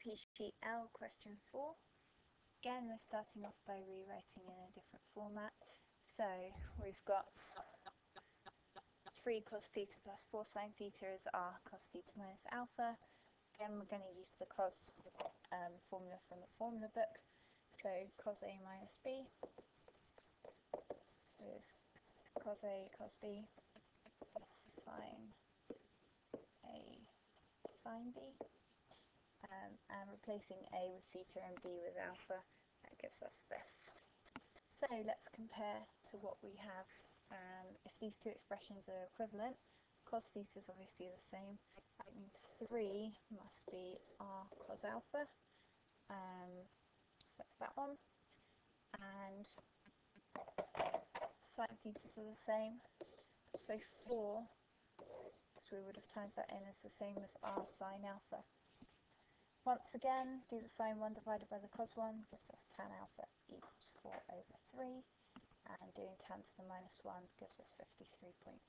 C4RSLQ4 question 4. Again, we're starting off by rewriting in a different format. So we've got 3 cos theta plus 4 sine theta is r cos theta minus alpha. Again, we're going to use the cos formula from the formula book. So cos A minus B is cos A cos B plus sine A sine B. And replacing A with theta and B with alpha, that gives us this. So let's compare to what we have. If these two expressions are equivalent, cos theta is obviously the same. That means 3 must be r cos alpha. So that's that one. And sine thetas are the same. So 4, so we would have times that in as the same as r sine alpha. Once again, do the sine 1 divided by the cos 1 gives us tan alpha equals 4 over 3, and doing tan to the minus 1 gives us 53.1.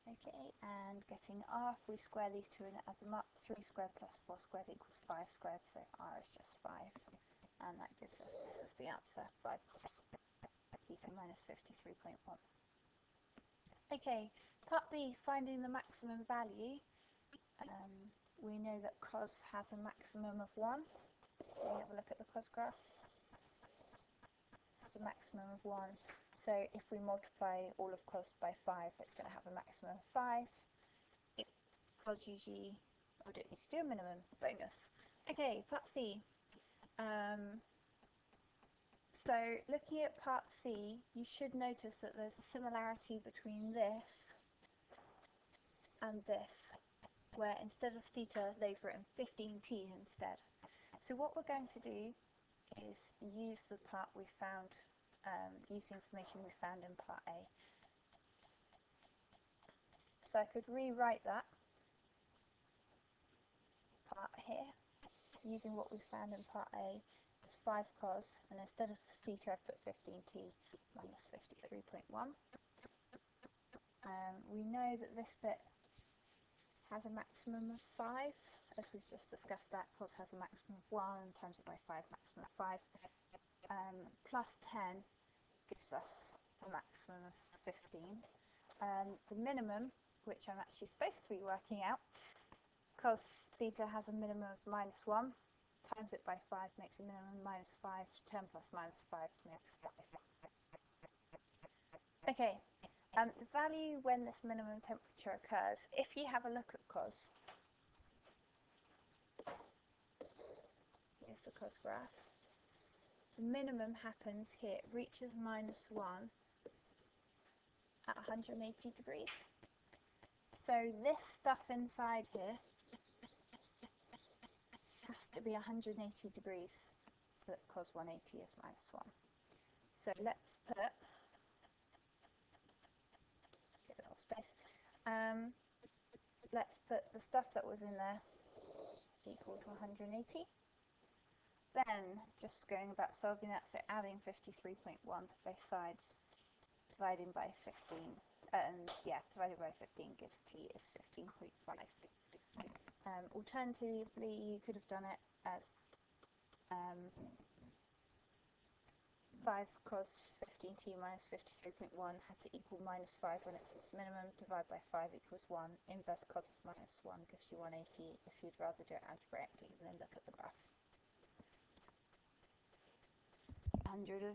Okay, and getting r, if we square these two and add them up, 3 squared plus 4 squared equals 5 squared, so r is just 5, and that gives us, this is the answer, 5 cos theta minus 53.1. Okay, part B, finding the maximum value. We know that cos has a maximum of 1. We have a look at the cos graph. It has a maximum of 1. So if we multiply all of cos by 5, it's going to have a maximum of 5. Cos usually, we don't need to do a minimum, bonus. Okay, part C. So looking at part C, you should notice that there's a similarity between this and this, where instead of theta they've written 15t instead. So what we're going to do is use the part we found, use the information we found in part A. So I could rewrite that part here using what we found in part A as 5 cos, and instead of theta I've put 15t minus 53.1. We know that this bit has a maximum of 5, as we've just discussed. That cos has a maximum of 1, times it by 5, maximum of 5. Plus 10 gives us a maximum of 15. The minimum, which I'm actually supposed to be working out, cos theta has a minimum of minus 1, times it by 5 makes a minimum of minus 5, 10 plus minus 5 makes 5. Okay. The value when this minimum temperature occurs, if you have a look at cos, here's the cos graph, the minimum happens here, it reaches minus 1 at 180 degrees. So this stuff inside here has to be 180 degrees so that cos 180 is minus 1. So let's put space. Let's put the stuff that was in there equal to 180. Then, just going about solving that, so adding 53.1 to both sides, dividing by 15, divided by 15 gives t is 15.5. Alternatively, you could have done it as 5 cos 15t minus 53.1 had to equal minus 5 when it's its minimum, divide by 5 equals 1, inverse cos of minus 1 gives you 180 if you'd rather do it algebraically and then look at the graph. 100 of